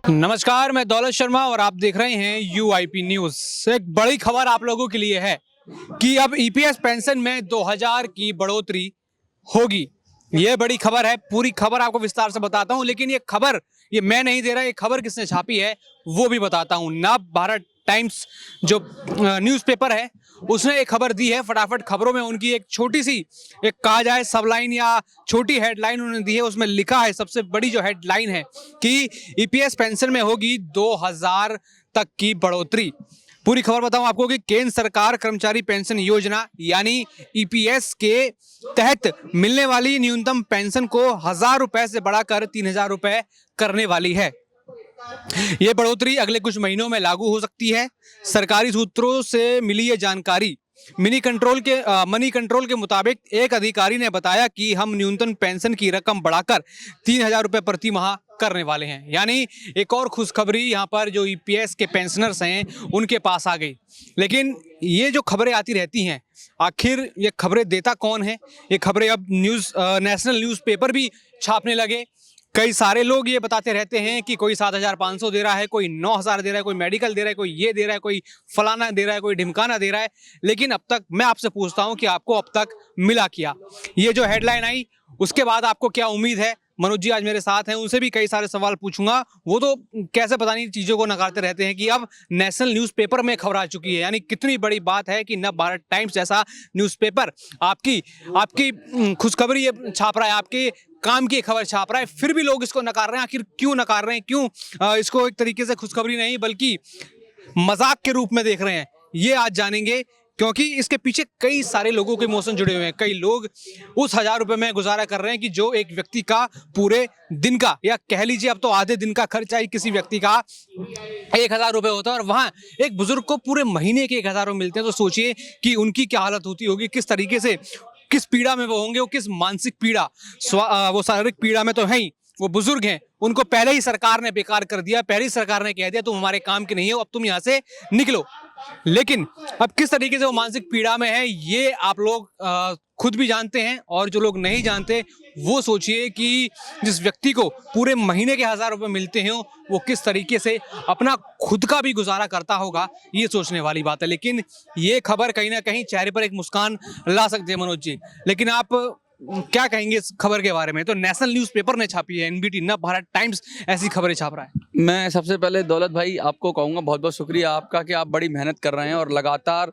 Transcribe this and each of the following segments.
नमस्कार, मैं दौलत शर्मा और आप देख रहे हैं यूआईपी न्यूज। एक बड़ी खबर आप लोगों के लिए है कि अब ईपीएस पेंशन में 2000 की बढ़ोतरी होगी। ये बड़ी खबर है, पूरी खबर आपको विस्तार से बताता हूं, लेकिन ये मैं नहीं दे रहा, ये खबर किसने छापी है वो भी बताता हूं। नव भारत टाइम्स जो न्यूज़पेपर है उसने एक खबर दी है। फटाफट खबरों में उनकी एक छोटी सी, एक कहा जाए सब लाइन या छोटी हेडलाइन उन्होंने दी है। उसमें लिखा है, सबसे बड़ी जो हेडलाइन है कि ईपीएस पेंशन में होगी 2000 तक की बढ़ोतरी। पूरी खबर बताऊं आपको कि केंद्र सरकार कर्मचारी पेंशन योजना यानी ईपीएस के तहत मिलने वाली न्यूनतम पेंशन को 1000 रुपए से बढ़ाकर 3000 रुपए करने वाली है। ये बढ़ोतरी अगले कुछ महीनों में लागू हो सकती है। सरकारी सूत्रों से मिली ये जानकारी। मनी कंट्रोल के मुताबिक एक अधिकारी ने बताया कि हम न्यूनतम पेंशन की रकम बढ़ाकर 3000 रुपए प्रति माह करने वाले हैं। यानी एक और खुशखबरी यहाँ पर जो ईपीएस के पेंशनर्स हैं उनके पास आ गई। लेकिन ये जो खबरें आती रहती हैं, आखिर ये खबरें देता कौन है? ये खबरें अब नेशनल न्यूज़पेपर भी छापने लगे। कई सारे लोग ये बताते रहते हैं कि कोई 7500 दे रहा है, कोई 9000 दे रहा है, कोई मेडिकल दे रहा है, कोई ये दे रहा है, कोई फलाना दे रहा है, कोई ढिमकाना दे रहा है। लेकिन अब तक मैं आपसे पूछता हूं कि आपको अब तक मिला क्या? ये जो हेडलाइन आई उसके बाद आपको क्या उम्मीद है? मनोज जी आज मेरे साथ हैं, उनसे भी कई सारे सवाल पूछूंगा। वो तो कैसे पता नहीं चीजों को नकारते रहते हैं कि अब नेशनल न्यूज़पेपर में खबर आ चुकी है। यानी कितनी बड़ी बात है कि नव भारत टाइम्स जैसा न्यूज़पेपर आपकी खुशखबरी ये छाप रहा है, आपके काम की खबर छाप रहा है, फिर भी लोग इसको नकार रहे हैं। आखिर क्यों नकार रहे हैं? क्यों इसको एक तरीके से खुशखबरी नहीं बल्कि मजाक के रूप में देख रहे हैं? ये आज जानेंगे, क्योंकि इसके पीछे कई सारे लोगों के इमोशन जुड़े हुए हैं। कई लोग उस 1000 रुपए में गुजारा कर रहे हैं कि जो एक व्यक्ति का पूरे दिन का, या कह लीजिए अब तो आधे दिन का खर्चा ही किसी व्यक्ति का 1000 रुपए होता है, और वहां एक बुजुर्ग को पूरे महीने के 1000 रुपए मिलते हैं। तो सोचिए कि उनकी क्या हालत होती होगी, किस तरीके से, किस पीड़ा में वो होंगे, वो किस मानसिक पीड़ा, वो शारीरिक पीड़ा में तो है ही। वो बुजुर्ग हैं, उनको पहले ही सरकार ने बेकार कर दिया, पहले ही सरकार ने कह दिया तुम हमारे काम के नहीं हो, अब तुम यहाँ से निकलो। लेकिन अब किस तरीके से वो मानसिक पीड़ा में है ये आप लोग खुद भी जानते हैं, और जो लोग नहीं जानते वो सोचिए कि जिस व्यक्ति को पूरे महीने के 1000 रुपए मिलते हैं वो किस तरीके से अपना खुद का भी गुजारा करता होगा, ये सोचने वाली बात है। लेकिन ये खबर कहीं ना कहीं चेहरे पर एक मुस्कान ला सकती है मनोज जी। लेकिन आप क्या कहेंगे इस खबर के बारे में? तो नेशनल न्यूज़पेपर ने छापी है, एनबीटी नव भारत टाइम्स ऐसी खबरें छाप रहा है। मैं सबसे पहले दौलत भाई आपको कहूँगा बहुत बहुत शुक्रिया आपका कि आप बड़ी मेहनत कर रहे हैं और लगातार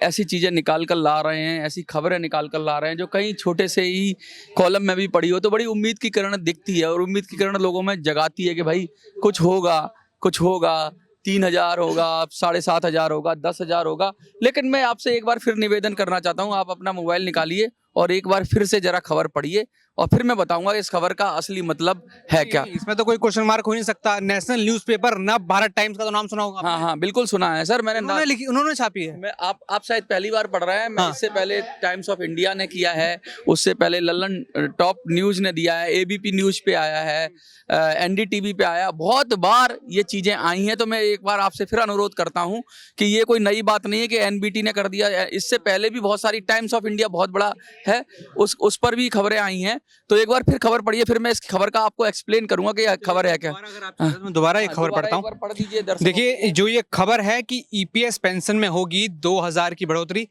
ऐसी चीज़ें निकाल कर ला रहे हैं, ऐसी खबरें निकाल कर ला रहे हैं जो कहीं छोटे से ही कॉलम में भी पड़ी हो तो बड़ी उम्मीद की किरण दिखती है, और उम्मीद की किरण लोगों में जगाती है कि भाई कुछ होगा 3000 होगा, 7500 होगा, 10,000 होगा। लेकिन मैं आपसे एक बार फिर निवेदन करना चाहता हूँ, आप अपना मोबाइल निकालिए और एक बार फिर से जरा खबर पढ़िए, और फिर मैं बताऊंगा इस खबर का असली मतलब है क्या। इसमें तो कोई क्वेश्चन मार्क हो नहीं सकता। नेशनल न्यूज़पेपर नव भारत टाइम्स का तो नाम सुना होगा। हाँ हाँ बिल्कुल सुना है सर, उन्होंने छापी है। मैं आप शायद पहली बार पढ़ रहे हैं। मैं इससे पहले टाइम्स ऑफ इंडिया ने किया है, उससे पहले लल्लन टॉप न्यूज ने दिया है, एबीपी न्यूज पे आया है, एनडीटीवी पे आया, बहुत बार ये चीजें आई हैं। तो मैं एक बार आपसे फिर अनुरोध करता हूं कि ये कोई नई बात नहीं है कि एनबीटी ने कर दिया, इससे पहले भी बहुत सारी, टाइम्स ऑफ इंडिया बहुत बड़ा है, उस पर भी खबरें आई हैं। तो एक बार फिर खबर पढ़िए, फिर मैं इस खबर का आपको एक्सप्लेन करूंगा कि यह खबर है क्या। दोबारा ये खबर पढ़ता हूँ, पढ़ दीजिए। देखिए जो ये खबर है कि ईपीएस पेंशन में होगी 2000 की बढ़ोतरी।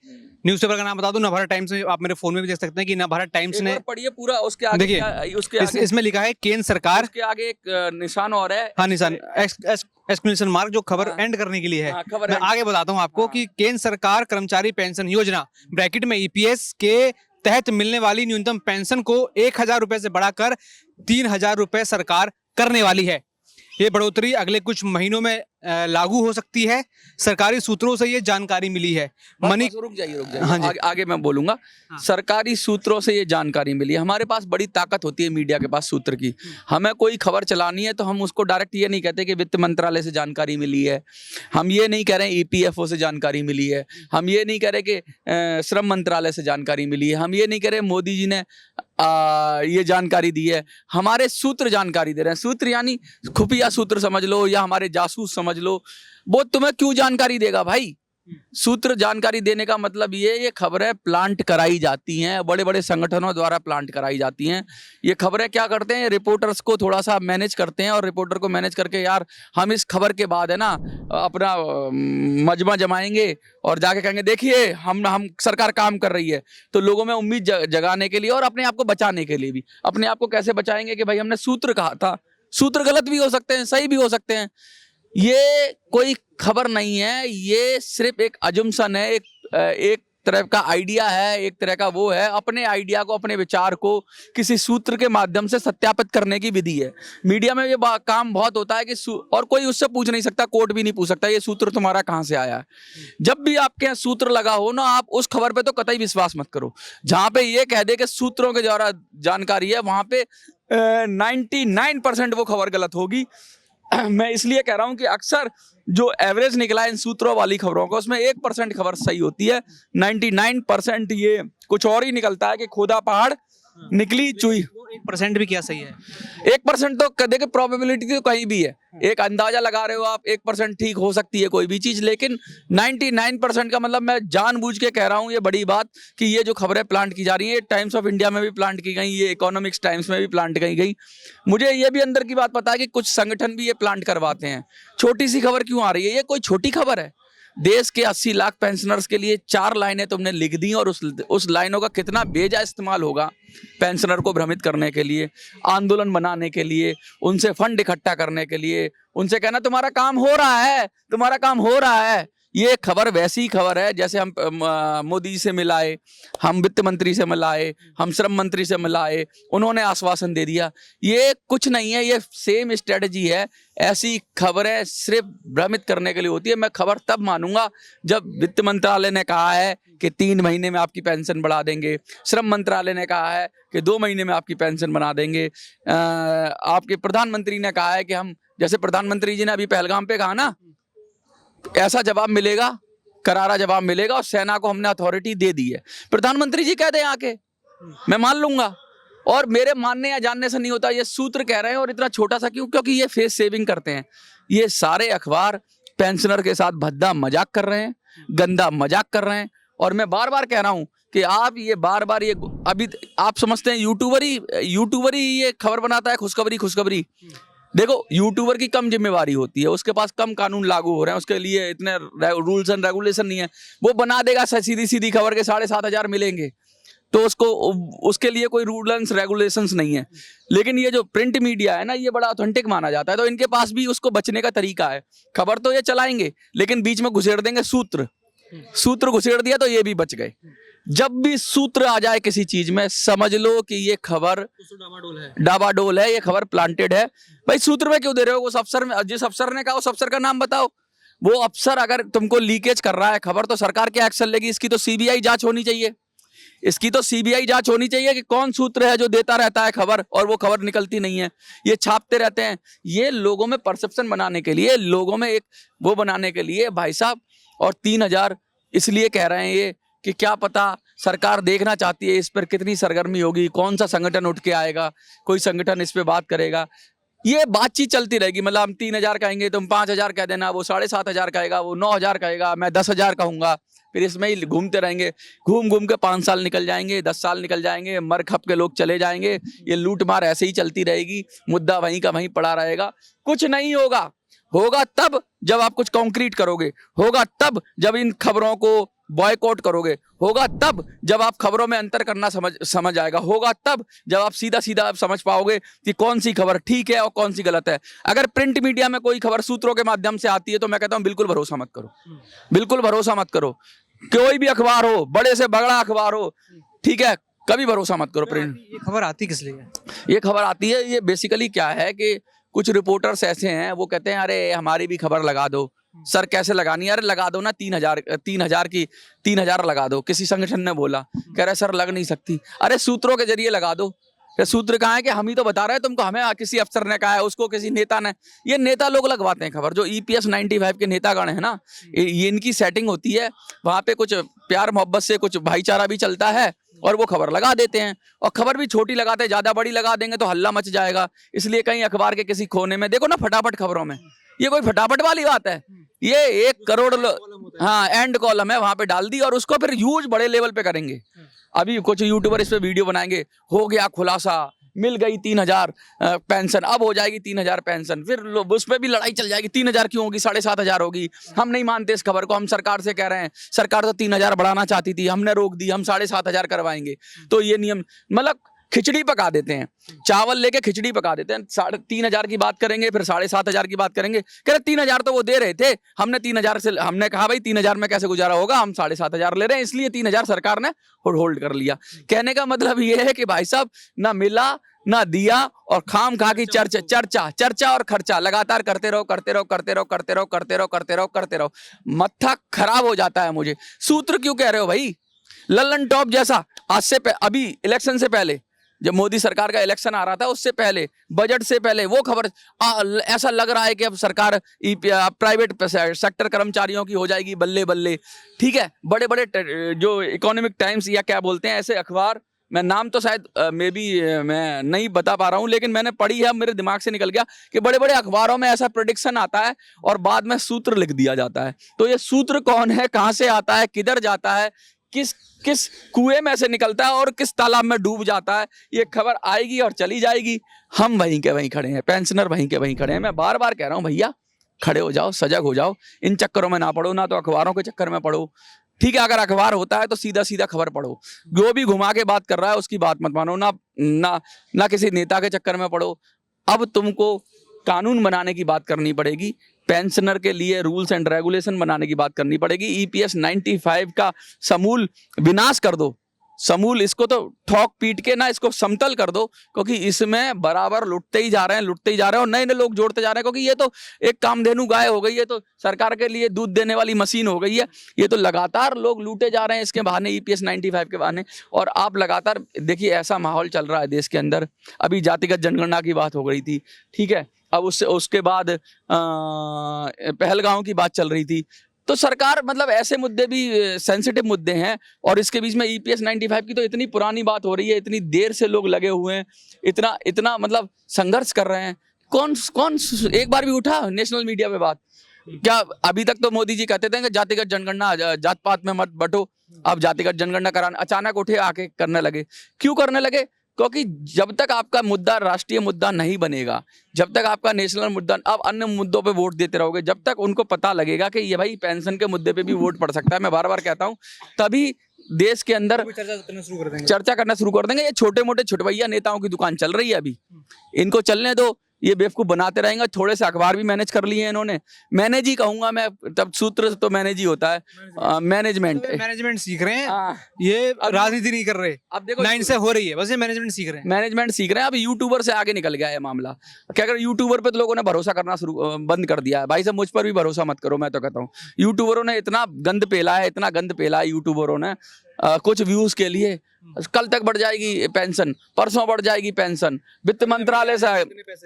न्यूज़पेपर का नाम बता दूं, नव भारत टाइम्स में, आप मेरे फोन में भी देख सकते हैं कि नव भारत टाइम्स ने पढ़िए पूरा। उसके आगे देखिए इसमें लिखा है केंद्र सरकार, उसके आगे एक निशान और है। हाँ, निशान एक्सक्लेमेशन मार्क, जो खबर एंड करने के लिए है। मैं आगे बताता हूँ आपको कि केंद्र सरकार कर्मचारी पेंशन योजना ब्रैकेट में ईपीएस के तहत मिलने वाली न्यूनतम पेंशन को 1000 रुपए से बढ़ाकर 3000 रुपए सरकार करने वाली है। ये बढ़ोतरी अगले कुछ महीनों में लागू हो सकती है, सरकारी सूत्रों से ये जानकारी मिली है। रुक जाइए हाँ आगे मैं बोलूंगा। हाँ। सरकारी सूत्रों से ये जानकारी मिली है। हमारे पास बड़ी ताकत होती है मीडिया के पास सूत्र की। हमें कोई खबर चलानी है तो हम उसको डायरेक्ट ये नहीं कहते कि वित्त मंत्रालय से जानकारी मिली है, हम ये नहीं कह रहे हैं ईपीएफओ से जानकारी मिली है, हम ये नहीं कह रहे कि श्रम मंत्रालय से जानकारी मिली है, हम ये नहीं कह रहे मोदी जी ने ये जानकारी दी है। हमारे सूत्र जानकारी दे रहे हैं। सूत्र यानी खुफिया सूत्र समझ लो या हमारे जासूस समझ लो। वो तुम्हें क्यों जानकारी देगा भाई? सूत्र जानकारी देने का मतलब ये खबरें प्लांट कराई जाती हैं, बड़े बड़े संगठनों द्वारा प्लांट कराई जाती हैं। ये खबरें क्या करते हैं, रिपोर्टर्स को थोड़ा सा मैनेज करते हैं और रिपोर्टर को मैनेज करके यार हम इस खबर के बाद है ना अपना मजमा जमाएंगे और जाके कहेंगे देखिए हम सरकार काम कर रही है। तो लोगों में उम्मीद जगाने के लिए और अपने आप को बचाने के लिए भी, अपने आप को कैसे बचाएंगे कि भाई हमने सूत्र कहा था, सूत्र गलत भी हो सकते हैं, सही भी हो सकते हैं। ये कोई खबर नहीं है, ये सिर्फ एक अजम्पशन है, एक तरह का आइडिया है, एक तरह का वो है, अपने आइडिया को, अपने विचार को किसी सूत्र के माध्यम से सत्यापित करने की विधि है। मीडिया में ये काम बहुत होता है कि और कोई उससे पूछ नहीं सकता, कोर्ट भी नहीं पूछ सकता ये सूत्र तुम्हारा कहाँ से आया है। जब भी आपके यहाँ सूत्र लगा हो ना, आप उस खबर पे तो कतई विश्वास मत करो। जहां पे ये कह दे कि सूत्रों के द्वारा जानकारी है, वहां पे 99% वो खबर गलत होगी। मैं इसलिए कह रहा हूं कि अक्सर जो एवरेज निकला है इन सूत्रों वाली खबरों का, उसमें 1% खबर सही होती है, 99% ये कुछ और ही निकलता है कि खोदा पहाड़ निकली चुई। 1% भी क्या सही है? 1% तो देखिए प्रोबेबिलिटी तो कहीं भी है, एक अंदाजा लगा रहे हो आप, 1% ठीक हो सकती है कोई भी चीज, लेकिन 99% का मतलब मैं जानबूझ के कह रहा हूं ये बड़ी बात कि ये जो खबरें प्लांट की जा रही है, टाइम्स ऑफ इंडिया में भी प्लांट की गई, ये इकोनॉमिक्स टाइम्स में भी प्लांट की गई। मुझे ये भी अंदर की बात पता है कि कुछ संगठन भी ये प्लांट करवाते हैं। छोटी सी खबर क्यों आ रही है? ये कोई छोटी खबर है? देश के 80 लाख पेंशनर्स के लिए 4 लाइनें तुमने लिख दी और उस लाइनों का कितना बेजा इस्तेमाल होगा पेंशनर को भ्रमित करने के लिए, आंदोलन बनाने के लिए, उनसे फंड इकट्ठा करने के लिए, उनसे कहना तुम्हारा काम हो रहा है, तुम्हारा काम हो रहा है। ये खबर वैसी खबर है जैसे हम मोदी से मिलाए, हम वित्त मंत्री से मिलाए, हम श्रम मंत्री से मिलाए, उन्होंने आश्वासन दे दिया। ये कुछ नहीं है, ये सेम स्ट्रेटजी है। ऐसी खबरें सिर्फ भ्रमित करने के लिए होती है। मैं खबर तब मानूंगा जब वित्त मंत्रालय ने कहा है कि 3 महीने में आपकी पेंशन बढ़ा देंगे, श्रम मंत्रालय ने कहा है कि 2 महीने में आपकी पेंशन बना देंगे, आपके प्रधानमंत्री ने कहा है कि हम, जैसे प्रधानमंत्री जी ने अभी पहलगाम पे कहा ना, ऐसा जवाब मिलेगा, करारा जवाब मिलेगा और सेना को हमने अथॉरिटी दे दी है। प्रधानमंत्री जी कह दें आके, मैं मान लूंगा। और मेरे मानने या जानने से नहीं होता, ये सूत्र कह रहे हैं। और इतना छोटा सा क्यों? क्योंकि ये फेस सेविंग करते हैं। ये सारे अखबार पेंशनर के साथ भद्दा मजाक कर रहे हैं, गंदा मजाक कर रहे हैं। और मैं बार बार कह रहा हूं कि आप ये बार बार ये, अभी आप समझते हैं यूट्यूबर ही ये खबर बनाता है, खुशखबरी। देखो, यूट्यूबर की कम जिम्मेवारी होती है, उसके पास कम कानून लागू हो रहे हैं, उसके लिए इतने रूल्स एंड रेगुलेशन नहीं है। वो बना देगा सीधी खबर के 7,500 मिलेंगे, तो उसके लिए कोई रूल्स रेगुलेशंस नहीं है। लेकिन ये जो प्रिंट मीडिया है ना, ये बड़ा ऑथेंटिक माना जाता है, तो इनके पास भी उसको बचने का तरीका है। खबर तो ये चलाएंगे, लेकिन बीच में घुसेड़ देंगे सूत्र घुसेड़ दिया तो ये भी बच गए। जब भी सूत्र आ जाए किसी चीज में, समझ लो कि ये खबर डाबाडोल है, ये खबर प्लांटेड है। भाई सूत्र में क्यों दे रहे हो? उस अफसर में, जिस अफसर ने कहा उस अफसर का नाम बताओ। वो अफसर अगर तुमको लीकेज कर रहा है खबर, तो सरकार क्या एक्शन लेगी? इसकी तो सीबीआई जांच होनी चाहिए। इसकी तो सीबीआई जांच होनी चाहिए कि कौन सूत्र है जो देता रहता है खबर और वो खबर निकलती नहीं है, ये छापते रहते हैं। ये लोगों में परसेप्शन बनाने के लिए, लोगों में एक वो बनाने के लिए भाई साहब। और 3,000 इसलिए कह रहे हैं ये कि क्या पता सरकार देखना चाहती है इस पर कितनी सरगर्मी होगी, कौन सा संगठन उठ के आएगा, कोई संगठन इस पे बात करेगा। ये बातचीत चलती रहेगी। मतलब हम 3,000 कहेंगे, तुम 5,000 कह देना, वो 7,500 कहेगा, वो 9,000 कहेगा, मैं 10,000 कहूंगा। फिर इसमें ही घूमते रहेंगे, घूम के 5 साल निकल जाएंगे, 10 साल निकल जाएंगे, मर खप के लोग चले जाएंगे। ये लूट मार ऐसे ही चलती रहेगी, मुद्दा वहीं का वहीं पड़ा रहेगा, कुछ नहीं होगा। होगा तब जब आप कुछ कॉन्क्रीट करोगे, होगा तब जब इन खबरों को बॉयकॉट करोगे, होगा तब जब आप खबरों में अंतर करना समझ आएगा, होगा तब जब आप सीधा आप समझ पाओगे कि कौन सी खबर ठीक है और कौन सी गलत है। अगर प्रिंट मीडिया में कोई खबर सूत्रों के माध्यम से आती है तो मैं कहता हूं बिल्कुल भरोसा मत करो, बिल्कुल भरोसा मत करो। कोई भी अखबार हो, बड़े से बड़ा अखबार हो, ठीक है, कभी भरोसा मत करो प्रिंट। ये खबर आती किस लिए? ये खबर आती है, ये बेसिकली क्या है कि कुछ रिपोर्टर्स ऐसे हैं, वो कहते हैं अरे हमारी भी खबर लगा दो। सर कैसे लगानी है? अरे लगा दो ना, 3,000 लगा दो। किसी संगठन ने बोला, कह रहे सर लग नहीं सकती। अरे सूत्रों के जरिए लगा दो। सूत्र कहाँ है कि हम ही तो बता रहे हैं तुमको, हमें किसी अफसर ने कहा है, उसको किसी नेता ने। ये नेता लोग लगवाते हैं खबर, जो EPS 95 के नेतागण है ना, ये इनकी सेटिंग होती है। वहां पे कुछ प्यार मोहब्बत से कुछ भाईचारा भी चलता है और वो खबर लगा देते हैं। और खबर भी छोटी लगाते हैं, ज्यादा बड़ी लगा देंगे तो हल्ला मच जाएगा। इसलिए कहीं अखबार के किसी कोने में देखो ना, फटाफट खबरों में ये कोई फटाफट वाली बात है? ये 1 करोड़ हाँ एंड कॉलम है, वहां पे डाल दी और उसको फिर यूज बड़े लेवल पे करेंगे। अभी कुछ यूट्यूबर इस पे वीडियो बनाएंगे, हो गया खुलासा, मिल गई 3000 पेंशन, अब हो जाएगी 3000 पेंशन, फिर उस पर भी लड़ाई चल जाएगी, 3000 क्यों होगी, 7500 होगी। हम नहीं मानते इस खबर को, हम सरकार से कह रहे हैं, सरकार तो 3000 बढ़ाना चाहती थी, हमने रोक दी, हम 7500 करवाएंगे। तो ये नियम मतलब खिचड़ी पका देते हैं, चावल लेके खिचड़ी पका देते हैं। 3500 की बात करेंगे, फिर 7500 की बात करेंगे, कह रहे 3000 तो वो दे रहे थे, हमने 3000 से, हमने कहा भाई 3000 में कैसे गुजारा होगा, हम 7500 ले रहे हैं, इसलिए 3000 सरकार ने होल्ड कर लिया। कहने का मतलब ये है कि भाई साहब ना मिला ना दिया, और खाम खा की चर्चा और खर्चा लगातार करते रहो, मत्था खराब हो जाता है मुझे। सूत्र क्यों कह रहे हो भाई? लल्लन टॉप जैसा आज से अभी इलेक्शन से पहले, जब मोदी सरकार का इलेक्शन आ रहा था, उससे पहले, बजट से पहले वो खबर ऐसा लग रहा है कि अब सरकार प्राइवेट सेक्टर कर्मचारियों की हो जाएगी बल्ले बल्ले। ठीक है, बड़े बड़े जो इकोनॉमिक टाइम्स या क्या बोलते हैं ऐसे अखबार, मैं नाम तो शायद मैं नहीं बता पा रहा हूं, लेकिन मैंने पढ़ी है, मेरे दिमाग से निकल गया कि बड़े बड़े अखबारों में ऐसा प्रेडिक्शन आता है और बाद में सूत्र लिख दिया जाता है। तो ये सूत्र कौन है, कहां से आता है, किधर जाता है, किस कुएं में से निकलता है और किस तालाब में डूब जाता है, ये खबर आएगी और चली जाएगी। हम वहीं के वहीं खड़े हैं, पेंशनर वहीं के वहीं खड़े हैं। मैं बार बार कह रहा हूं भैया, खड़े हो जाओ, सजग हो जाओ, इन चक्करों में ना पड़ो, ना तो अखबारों के चक्कर में पड़ो। ठीक है, अगर अखबार होता है तो सीधा सीधा खबर पढ़ो, जो भी घुमा के बात कर रहा है उसकी बात मत मानो, ना किसी नेता के चक्कर में पड़ो। अब तुमको कानून बनाने की बात करनी पड़ेगी, पेंशनर के लिए रूल्स एंड रेगुलेशन बनाने की बात करनी पड़ेगी। ईपीएस 95 का समूल विनाश कर दो, समूल इसको तो ठोक पीट के ना इसको समतल कर दो, क्योंकि इसमें बराबर लुटते ही जा रहे हैं और नए नए लोग जोड़ते जा रहे हैं, क्योंकि ये तो एक कामधेनु गाय हो गई है, तो सरकार के लिए दूध देने वाली मशीन हो गई है। ये तो लगातार लोग लूटे जा रहे हैं इसके बहाने, ईपीएस 95 के बहाने। और आप लगातार देखिए, ऐसा माहौल चल रहा है देश के अंदर। अभी जातिगत जनगणना की बात हो रही थी, ठीक है, अब उसके बाद पहलगांव की बात चल रही थी। तो सरकार मतलब ऐसे मुद्दे भी सेंसिटिव मुद्दे हैं, और इसके बीच में ईपीएस 95 की तो इतनी पुरानी बात हो रही है, इतनी देर से लोग लगे हुए हैं, इतना मतलब संघर्ष कर रहे हैं। कौन एक बार भी उठा नेशनल मीडिया पे बात? क्या अभी तक तो मोदी जी कहते थे कि जातिगत जनगणना, जात पात में मत बंटो, अब जातिगत जनगणना कराना अचानक उठे आके करने लगे। क्यों करने लगे? क्योंकि जब तक आपका मुद्दा राष्ट्रीय मुद्दा नहीं बनेगा, जब तक आपका नेशनल मुद्दा, अब अन्य मुद्दों पे वोट देते रहोगे, जब तक उनको पता लगेगा कि ये भाई पेंशन के मुद्दे पे भी वोट पड़ सकता है, मैं बार बार कहता हूं, तभी देश के अंदर चर्चा करना शुरू कर देंगे। ये छोटे मोटे छुटवैया नेताओं की दुकान चल रही है अभी, इनको चलने दो, ये बेवकूफ बनाते रहेंगे। थोड़े से अखबार भी मैनेज कर लिए हैं इन्होंने, मैनेज ही कहूंगा मैं, तब सूत्र तो मैनेज ही होता है, मैनेजमेंट सीख रहे हैं, ये राजनीति नहीं कर रहे। अब देखो 9 से हो रही है, बस ये मैनेजमेंट सीख रहे हैं। अब यूट्यूबर से आगे निकल गया है मामला। क्या अगर यूट्यूबर पे तो लोगों ने भरोसा करना बंद कर दिया है। भाई साहब, मुझ पर भी भरोसा मत करो, मैं तो कहता हूँ यूट्यूबरों ने इतना गंद पेला है यूट्यूबरों ने, कुछ व्यूज के लिए। कल तक बढ़ जाएगी पेंशन, परसों बढ़ जाएगी पेंशन, वित्त मंत्रालय से,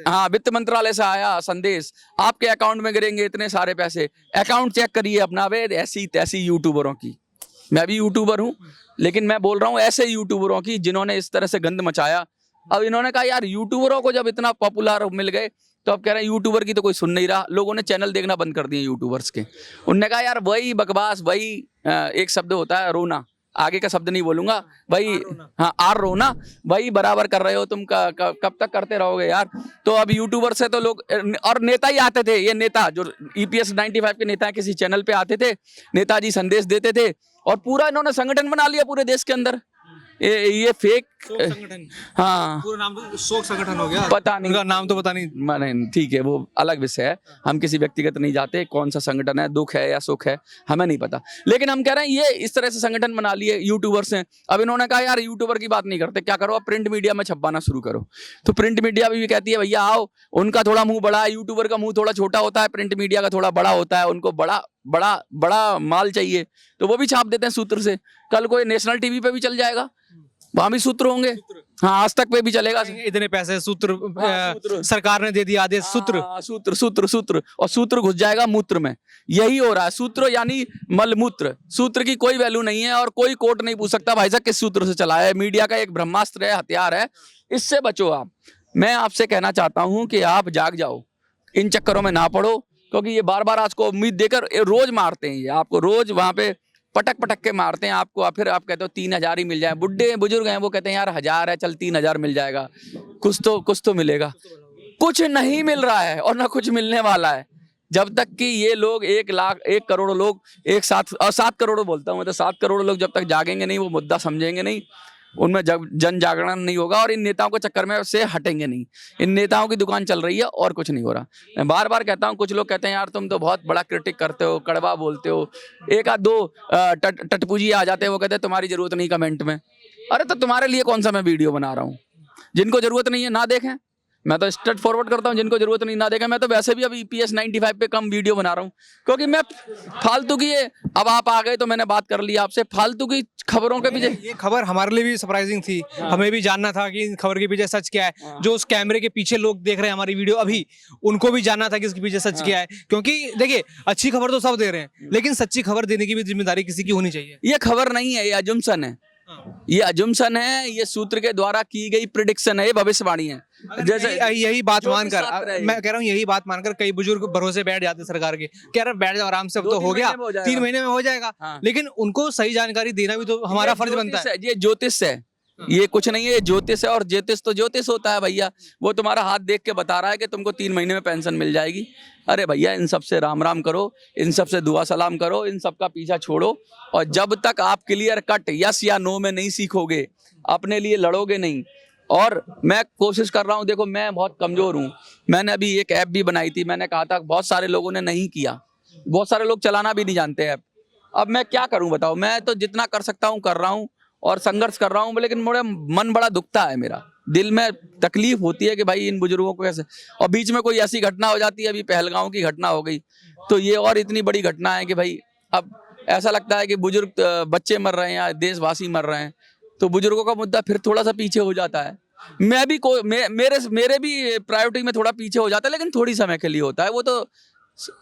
हाँ वित्त मंत्रालय से आया संदेश, आपके अकाउंट में गिरेंगे इतने सारे पैसे। अकाउंट चेक करिए अपना, वे ऐसी तैसी यूट्यूबरों की। मैं भी यूट्यूबर हूँ, लेकिन मैं बोल रहा हूँ ऐसे यूट्यूबरों की जिन्होंने इस तरह से गंद मचाया। अब इन्होंने कहा यार यूट्यूबरों को जब इतना पॉपुलर मिल गए, तो अब कह रहे हैं यूट्यूबर की तो कोई सुन नहीं रहा। लोगों ने चैनल देखना बंद कर दिए यूट्यूबर्स के। उनने कहा यार वही बकवास, वही एक शब्द होता है रोना, आगे का शब्द नहीं बोलूंगा भाई, हाँ आर रोना, वही बराबर कर रहे हो तुम, कब तक करते रहोगे यार। तो अब यूट्यूबर से तो लोग, और नेता ही आते थे, ये नेता जो ईपीएस 95 के नेता किसी चैनल पे आते थे, नेताजी संदेश देते थे, और पूरा इन्होंने संगठन बना लिया पूरे देश के अंदर। ये फेक संगठन, हाँ पूरा नाम तो शोक संगठन हो गया, पता नहीं, नाम तो पता नहीं, नहीं ठीक है, वो अलग विषय है, हम किसी व्यक्तिगत नहीं जाते कौन सा संगठन है, दुख है या सुख है हमें नहीं पता। लेकिन हम कह रहे हैं ये इस तरह से संगठन बना लिए यूट्यूबर्स हैं। अब इन्होंने कहा यार यूट्यूबर की बात नहीं करते, क्या करो, अब प्रिंट मीडिया में छपवाना शुरू करो। तो प्रिंट मीडिया भी कहती है भैया आओ, उनका थोड़ा मुंह बड़ा है, यूट्यूबर का मुंह थोड़ा छोटा होता है, प्रिंट मीडिया का थोड़ा बड़ा होता है, उनको बड़ा माल चाहिए, तो वो भी छाप देते हैं सूत्र से। कल कोई नेशनल टीवी पे भी चल जाएगा, वहां भी सूत्र होंगे, हाँ आज तक पे भी चलेगा। इतने पैसे सूत्र, सरकार ने दे दिया आदेश, सूत्र और सूत्र घुस जाएगा मूत्र में। यही हो रहा है, सूत्र यानी मलमूत्र। सूत्र की कोई वैल्यू नहीं है, और कोई कोर्ट नहीं पूछ सकता भाई साहब किस सूत्र से चला है। मीडिया का एक ब्रह्मास्त्र है, हथियार है, इससे बचो आप। मैं आपसे कहना चाहता हूं कि आप जाग जाओ, इन चक्करों में ना पड़ो, क्योंकि ये बार बार आपको उम्मीद देकर ये रोज मारते हैं, ये आपको रोज वहां पे पटक पटक के मारते हैं आपको, और फिर आप कहते हो 3,000 ही मिल जाए। बुढ़े बुजुर्ग हैं वो कहते हैं यार 1,000 है, चल 3,000 मिल जाएगा, कुछ तो मिलेगा। कुछ नहीं मिल रहा है और ना कुछ मिलने वाला है जब तक कि ये लोग 1 करोड़ लोग एक साथ, और 7 करोड़ बोलता हूँ मैं तो, 7 करोड़ लोग जब तक जागेंगे नहीं, वो मुद्दा समझेंगे नहीं, उनमें जब जन जागरण नहीं होगा, और इन नेताओं के चक्कर में से हटेंगे नहीं। इन नेताओं की दुकान चल रही है और कुछ नहीं हो रहा। मैं बार बार कहता हूँ, कुछ लोग कहते हैं यार तुम तो बहुत बड़ा क्रिटिक करते हो, कड़वा बोलते हो, एक आध दो टटपूजी आ जाते हैं, वो कहते हैं तुम्हारी जरूरत नहीं कमेंट में। अरे तो तुम्हारे लिए कौन सा मैं वीडियो बना रहा हूँ? जिनको जरूरत नहीं है ना देखें, मैं तो स्ट्रेट फॉरवर्ड करता हूँ, जिनको जरूरत नहीं ना देखें। मैं तो वैसे भी अब EPS 95 पे कम वीडियो बना रहा हूँ, क्योंकि मैं फालतू की, अब आप आ गए तो मैंने बात कर ली आपसे, फालतू की खबरों के पीछे। ये खबर हमारे लिए भी सरप्राइजिंग थी। हमें भी जानना था कि इन खबर के पीछे सच क्या है। जो उस कैमरे के पीछे लोग देख रहे हैं हमारी वीडियो अभी, उनको भी जानना था कि इसके पीछे सच क्या है। क्योंकि देखिए, अच्छी खबर तो सब दे रहे हैं, लेकिन सच्ची खबर देने की भी जिम्मेदारी किसी की होनी चाहिए। ये खबर नहीं है, ये अजम्पशन है, ये अजम्पशन है, ये सूत्र के द्वारा की गई प्रिडिक्शन है, ये भविष्यवाणी है। जैसे यही बात मानकर, शास्त्र है ये। मैं कह रहा हूँ यही बात मानकर कई बुजुर्ग भरोसे बैठ जाते सरकार के, कह रहे बैठ जाओ आराम से, अब तो हो गया, 3 महीने में हो जाएगा। हाँ। लेकिन उनको सही जानकारी देना भी तो हमारा फर्ज बनता है। ये ज्योतिष है, ये कुछ नहीं है, ये ज्योतिष है, और ज्योतिष तो ज्योतिष होता है भैया। वो तुम्हारा हाथ देख के बता रहा है कि तुमको 3 महीने में पेंशन मिल जाएगी। अरे भैया, इन सब से राम राम करो, इन सब से दुआ सलाम करो, इन सब का पीछा छोड़ो, और जब तक आप क्लियर कट यस या नो में नहीं सीखोगे, अपने लिए लड़ोगे नहीं। और मैं कोशिश कर रहा हूँ, देखो मैं बहुत कमजोर हूँ, मैंने अभी एक ऐप भी बनाई थी, मैंने कहा था बहुत सारे लोगों ने नहीं किया, बहुत सारे लोग चलाना भी नहीं जानते ऐप। अब मैं क्या करूँ बताओ, मैं तो जितना कर सकता हूँ कर रहा हूँ और संघर्ष कर रहा हूँ, लेकिन मेरा मन बड़ा दुखता है, मेरा दिल में तकलीफ होती है कि भाई इन बुजुर्गों को कैसे। और बीच में कोई ऐसी घटना हो जाती है, अभी पहलगांव की घटना हो गई, तो ये और इतनी बड़ी घटना है कि भाई अब ऐसा लगता है कि बुजुर्ग बच्चे मर रहे हैं या देशवासी मर रहे हैं, तो बुजुर्गों का मुद्दा फिर थोड़ा सा पीछे हो जाता है। मैं भी मेरे भी प्रायोरिटी में थोड़ा पीछे हो जाता है, लेकिन थोड़ी समय के लिए होता है, वो तो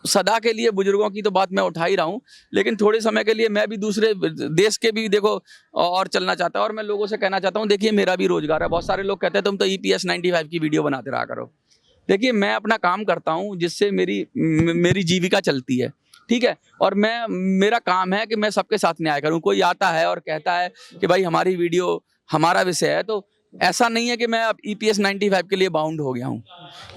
सदा के लिए बुजुर्गों की तो बात मैं उठा ही रहा हूँ, लेकिन थोड़े समय के लिए मैं भी दूसरे देश के भी देखो और चलना चाहता हूँ। और मैं लोगों से कहना चाहता हूँ, देखिए मेरा भी रोजगार है। बहुत सारे लोग कहते हैं तुम तो EPS 95 की वीडियो बनाते रहा करो। देखिए मैं अपना काम करता हूँ जिससे मेरी जीविका चलती है, ठीक है, और मेरा काम है कि मैं सबके साथ न्याय करूँ। कोई आता है और कहता है कि भाई हमारी वीडियो हमारा विषय है, तो ऐसा नहीं है कि मैं अब EPS 95 के लिए बाउंड हो गया हूँ,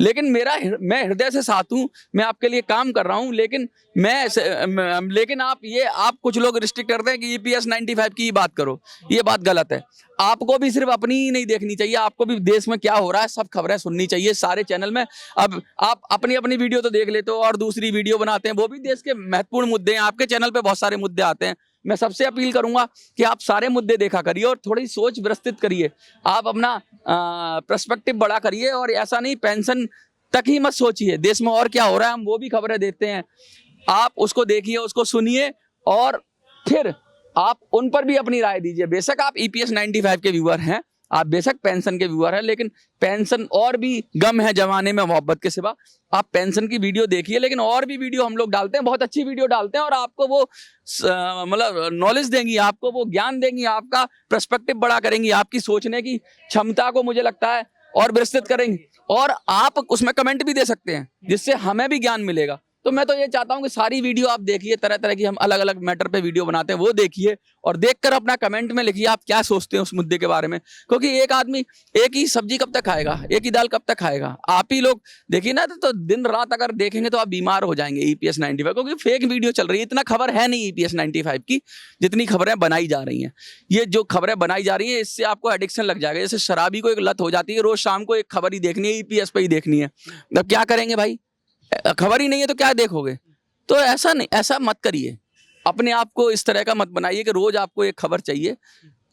लेकिन मैं हृदय से साथ हूँ, मैं आपके लिए काम कर रहा हूँ। लेकिन आप कुछ लोग रिस्ट्रिक्ट करते हैं कि EPS 95 की ही बात करो, ये बात गलत है। आपको भी सिर्फ अपनी ही नहीं देखनी चाहिए, आपको भी देश में क्या हो रहा है सब खबरें सुननी चाहिए सारे चैनल में। अब आप अपनी अपनी वीडियो तो देख लेते हो और दूसरी वीडियो बनाते हैं, वो भी देश के महत्वपूर्ण मुद्दे हैं। आपके चैनल पे बहुत सारे मुद्दे आते हैं, मैं सबसे अपील करूंगा कि आप सारे मुद्दे देखा करिए और थोड़ी सोच विस्तृत करिए, आप अपना पर्सपेक्टिव बड़ा करिए, और ऐसा नहीं पेंशन तक ही मत सोचिए, देश में और क्या हो रहा है हम वो भी खबरें देते हैं, आप उसको देखिए, उसको सुनिए, और फिर आप उन पर भी अपनी राय दीजिए। बेशक आप EPS 95 के व्यूअर हैं, आप बेशक पेंशन के व्यूअर हैं, लेकिन पेंशन और भी गम है जमाने में मोहब्बत के सिवा। आप पेंशन की वीडियो देखिए, लेकिन और भी वीडियो हम लोग डालते हैं, बहुत अच्छी वीडियो डालते हैं, और आपको वो मतलब नॉलेज देंगी, आपको वो ज्ञान देंगी, आपका पर्सपेक्टिव बड़ा करेंगी, आपकी सोचने की क्षमता को मुझे लगता है और विस्तृत करेंगी, और आप उसमें कमेंट भी दे सकते हैं जिससे हमें भी ज्ञान मिलेगा। तो मैं तो ये चाहता हूं कि सारी वीडियो आप देखिए, तरह तरह की हम अलग अलग मैटर पे वीडियो बनाते हैं, वो देखिए और देखकर अपना कमेंट में लिखिए आप क्या सोचते हैं उस मुद्दे के बारे में। क्योंकि एक आदमी एक ही सब्जी कब तक खाएगा, एक ही दाल कब तक खाएगा? आप ही लोग देखिए ना, तो दिन रात अगर देखेंगे तो आप बीमार हो जाएंगे EPS 95, क्योंकि फेक वीडियो चल रही है। इतना खबर है नहीं EPS 95 की जितनी खबरें बनाई जा रही हैं। ये जो खबरें बनाई जा रही है, इससे आपको एडिक्शन लग जाएगा। जैसे शराबी को एक लत हो जाती है, रोज शाम को एक खबर ही देखनी है, EPS पे ही देखनी है, तब क्या करेंगे भाई? खबर ही नहीं है तो क्या देखोगे? तो ऐसा नहीं, ऐसा मत करिए, अपने आप को इस तरह का मत बनाइए कि रोज आपको एक खबर चाहिए।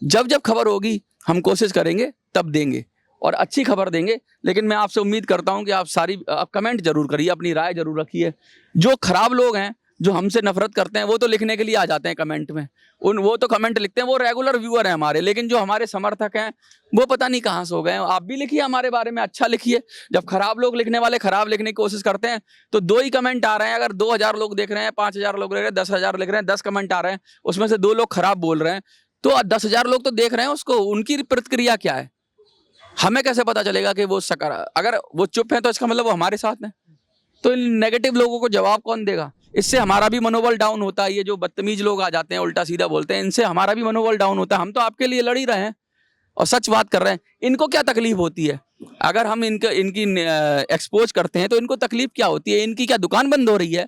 जब जब खबर होगी हम कोशिश करेंगे तब देंगे, और अच्छी खबर देंगे। लेकिन मैं आपसे उम्मीद करता हूं कि आप कमेंट जरूर करिए, अपनी राय जरूर रखिए। जो खराब लोग हैं, जो हमसे नफरत करते हैं, वो तो लिखने के लिए आ जाते हैं कमेंट में, वो तो कमेंट लिखते हैं, वो रेगुलर व्यूअर हैं हमारे। लेकिन जो हमारे समर्थक हैं वो पता नहीं कहाँ से हो गए हैं। आप भी लिखिए हमारे बारे में, अच्छा लिखिए। जब खराब लोग लिखने वाले खराब लिखने की कोशिश करते हैं तो 2 ही कमेंट आ रहे हैं। अगर 2000 लोग देख रहे हैं, 5000 लोग देख रहे हैं, 10,000 लिख रहे हैं, 10 कमेंट आ रहे हैं, उसमें से 2 लोग खराब बोल रहे हैं, तो 10,000 लोग तो देख रहे हैं उसको, उनकी प्रतिक्रिया क्या है? हमें कैसे पता चलेगा कि वो अगर वो चुप है तो इसका मतलब वो हमारे साथ है? तो इन नेगेटिव लोगों को जवाब कौन देगा? इससे हमारा भी मनोबल डाउन होता है। ये जो बदतमीज लोग आ जाते हैं, उल्टा सीधा बोलते हैं, इनसे हमारा भी मनोबल डाउन होता है। हम तो आपके लिए लड़ ही रहे हैं और सच बात कर रहे हैं। इनको क्या तकलीफ होती है अगर हम इनकी एक्सपोज करते हैं? तो इनको तकलीफ क्या होती है? इनकी क्या दुकान बंद हो रही है?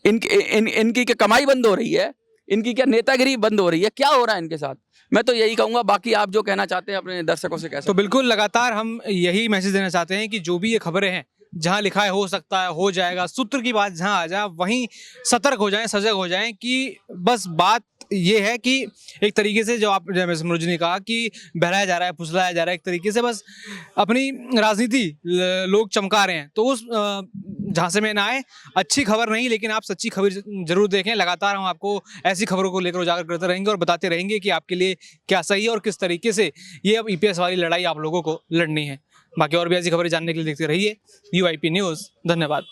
इनकी क्या कमाई बंद हो रही है? इनकी क्या नेतागिरी बंद हो रही है? क्या हो रहा है इनके साथ? मैं तो यही कहूंगा। बाकी आप जो कहना चाहते हैं अपने दर्शकों से कैसे? तो बिल्कुल लगातार हम यही मैसेज देना चाहते हैं कि जो भी ये खबरें हैं, जहां लिखा है हो सकता है, हो जाएगा, सूत्र की बात जहां आ जाए वहीं सतर्क हो जाएं, सजग हो जाएं कि बस बात ये है कि एक तरीके से जो आप जैसे मनोज ने कहा कि बहलाया जा रहा है, फुसलाया जा रहा है, एक तरीके से बस अपनी राजनीति लोग चमका रहे हैं। तो उस झांसे में ना आए। अच्छी खबर नहीं, लेकिन आप सच्ची खबर जरूर देखें। लगातार हम आपको ऐसी खबरों को लेकर उजागर करते रहेंगे और बताते रहेंगे कि आपके लिए क्या सही है और किस तरीके से ये अब ईपीएस वाली लड़ाई आप लोगों को लड़नी है। बाकी और भी ऐसी खबरें जानने के लिए देखते रहिए UIP न्यूज़। धन्यवाद।